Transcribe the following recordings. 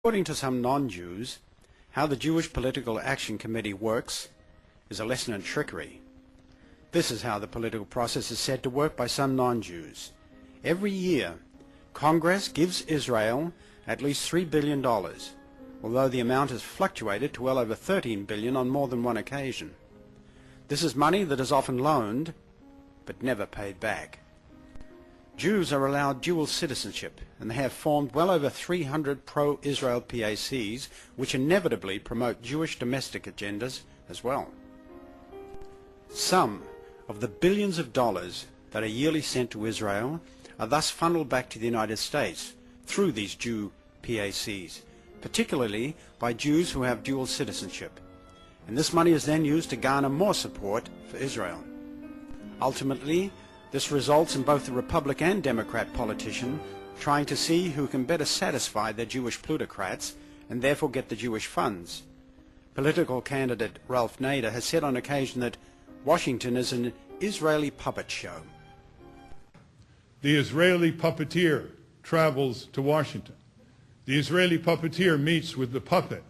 According to some non-Jews, how the Jewish Political Action Committee works is a lesson in trickery. This is how the political process is said to work by some non-Jews. Every year, Congress gives Israel at least $3 billion, although the amount has fluctuated to well over $13 billion on more than one occasion. This is money that is often loaned, but never paid back. Jews are allowed dual citizenship, and they have formed well over 300 pro-Israel PACs, which inevitably promote Jewish domestic agendas as well. Some of the billions of dollars that are yearly sent to Israel are thus funneled back to the United States through these Jew PACs, particularly by Jews who have dual citizenship. And this money is then used to garner more support for Israel. Ultimately, this results in both the Republican and Democrat politician trying to see who can better satisfy their Jewish plutocrats and therefore get the Jewish funds. Political candidate Ralph Nader has said on occasion that Washington is an Israeli puppet show. The Israeli puppeteer travels to Washington. The Israeli puppeteer meets with the puppet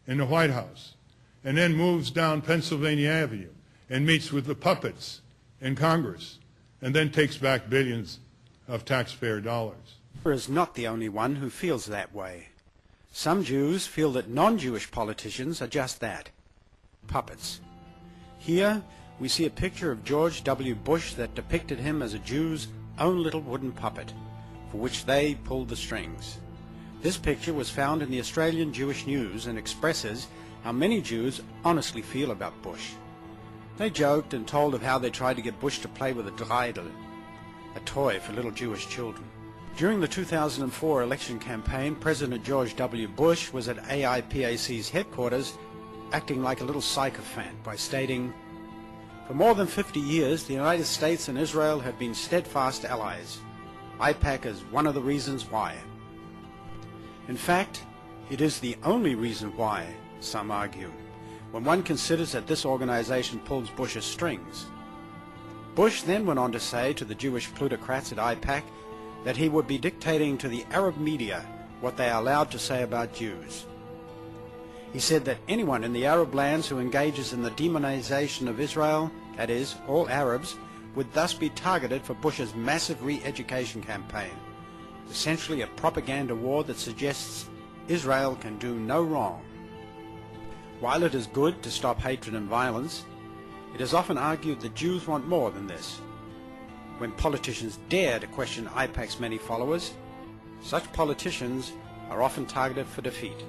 in the White House and then moves down Pennsylvania Avenue and meets with the puppets in Congress, and then takes back billions of taxpayer dollars. Nader is not the only one who feels that way. Some Jews feel that non-Jewish politicians are just that, puppets. Here we see a picture of George W. Bush that depicted him as a Jew's own little wooden puppet, for which they pulled the strings. This picture was found in the Australian Jewish News and expresses how many Jews honestly feel about Bush. They joked and told of how they tried to get Bush to play with a dreidel, a toy for little Jewish children. During the 2004 election campaign, President George W. Bush was at AIPAC's headquarters acting like a little sycophant by stating, "For more than 50 years, the United States and Israel have been steadfast allies. AIPAC is one of the reasons why." In fact, it is the only reason why, some argue, when one considers that this organization pulls Bush's strings. Bush then went on to say to the Jewish plutocrats at AIPAC that he would be dictating to the Arab media what they are allowed to say about Jews. He said that anyone in the Arab lands who engages in the demonization of Israel, that is, all Arabs, would thus be targeted for Bush's massive re-education campaign, essentially a propaganda war that suggests Israel can do no wrong. While it is good to stop hatred and violence, it is often argued that Jews want more than this. When politicians dare to question AIPAC's many followers, such politicians are often targeted for defeat.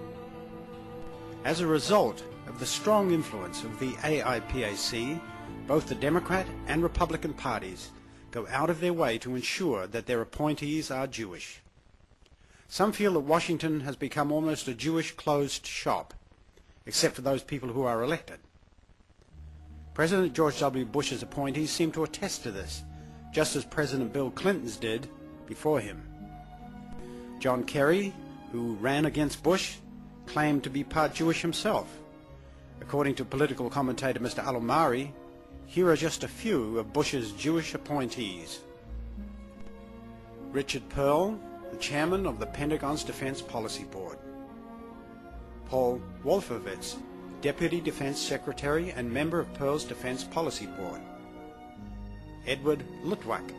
As a result of the strong influence of the AIPAC, both the Democrat and Republican parties go out of their way to ensure that their appointees are Jewish. Some feel that Washington has become almost a Jewish closed shop, except for those people who are elected. President George W. Bush's appointees seem to attest to this, just as President Bill Clinton's did before him. John Kerry, who ran against Bush, claimed to be part Jewish himself. According to political commentator Mr. Al-Omari, here are just a few of Bush's Jewish appointees. Richard Perle, the chairman of the Pentagon's Defense Policy Board. Paul Wolfowitz, Deputy Defense Secretary and member of Perle's Defense Policy Board. Edward Luttwak,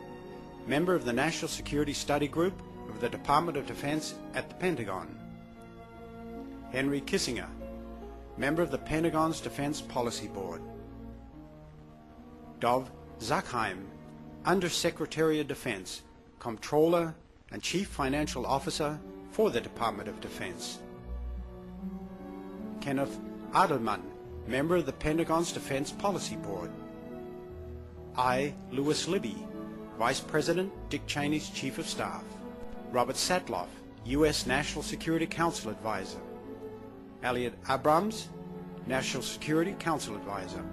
member of the National Security Study Group of the Department of Defense at the Pentagon. Henry Kissinger, member of the Pentagon's Defense Policy Board. Dov Zakheim, Undersecretary of Defense, Comptroller and Chief Financial Officer for the Department of Defense. Kenneth Adelman, member of the Pentagon's Defense Policy Board. I. Lewis Libby, Vice President Dick Cheney's Chief of Staff. Robert Satloff, U.S. National Security Council Advisor. Elliot Abrams, National Security Council Advisor.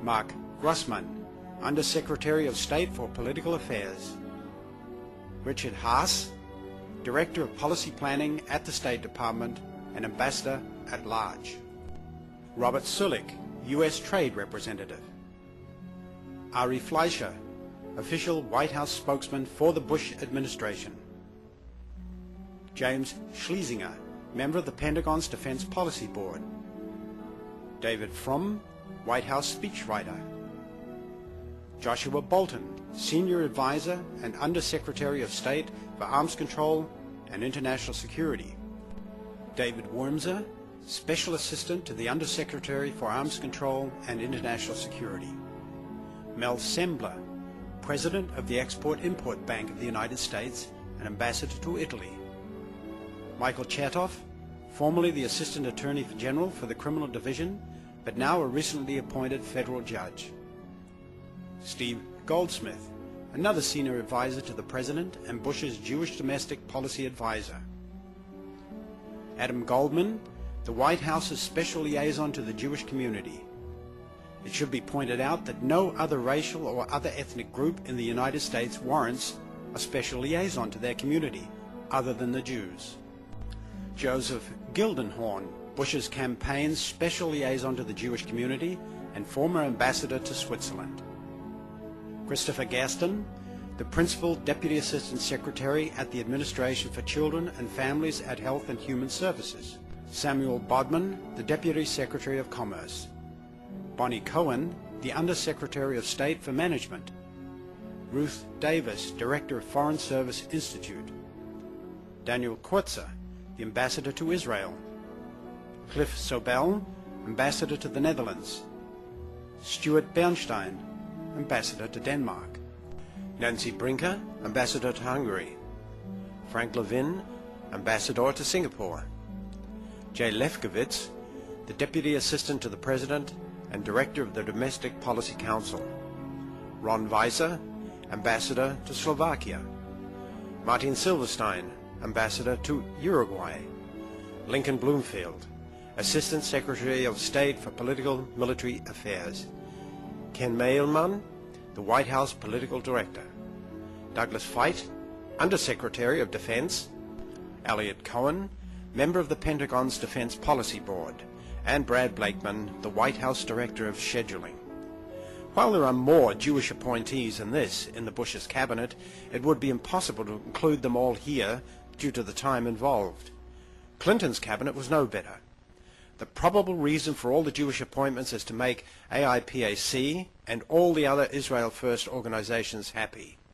Mark Grossman, Undersecretary of State for Political Affairs. Richard Haas, Director of Policy Planning at the State Department and Ambassador at Large. Robert Sulik, U.S. Trade Representative. Ari Fleischer, Official White House Spokesman for the Bush Administration. James Schlesinger, member of the Pentagon's Defense Policy Board. David Frum, White House speechwriter. Joshua Bolten, Senior Advisor and Undersecretary of State for Arms Control and International Security. David Wormser, Special Assistant to the Undersecretary for Arms Control and International Security. Mel Sembler, President of the Export-Import Bank of the United States and Ambassador to Italy. Michael Chatoff, formerly the Assistant Attorney General for the Criminal Division, but now a recently appointed federal judge. Steve Goldsmith, another senior advisor to the President and Bush's Jewish Domestic Policy Advisor. Adam Goldman, the White House's special liaison to the Jewish community. It should be pointed out that no other racial or other ethnic group in the United States warrants a special liaison to their community, other than the Jews. Joseph Gildenhorn, Bush's campaign's special liaison to the Jewish community and former ambassador to Switzerland. Christopher Gaston, the Principal Deputy Assistant Secretary at the Administration for Children and Families at Health and Human Services. Samuel Bodman, the Deputy Secretary of Commerce. Bonnie Cohen, the Undersecretary of State for Management. Ruth Davis, Director of Foreign Service Institute. Daniel Kurtzer, the Ambassador to Israel. Cliff Sobel, Ambassador to the Netherlands. Stuart Bernstein, Ambassador to Denmark. Nancy Brinker, Ambassador to Hungary. Frank Levin, Ambassador to Singapore. Jay Lefkowitz, the Deputy Assistant to the President and Director of the Domestic Policy Council. Ron Weiser, Ambassador to Slovakia. Martin Silverstein, Ambassador to Uruguay. Lincoln Bloomfield, Assistant Secretary of State for Political Military Affairs. Ken Mailman, the White House Political Director. Douglas Feit, Undersecretary of Defense. Elliot Cohen, member of the Pentagon's Defense Policy Board, and Brad Blakeman, the White House Director of Scheduling. While there are more Jewish appointees than this in the Bush's cabinet, it would be impossible to include them all here due to the time involved. Clinton's cabinet was no better. The probable reason for all the Jewish appointments is to make AIPAC and all the other Israel First organizations happy.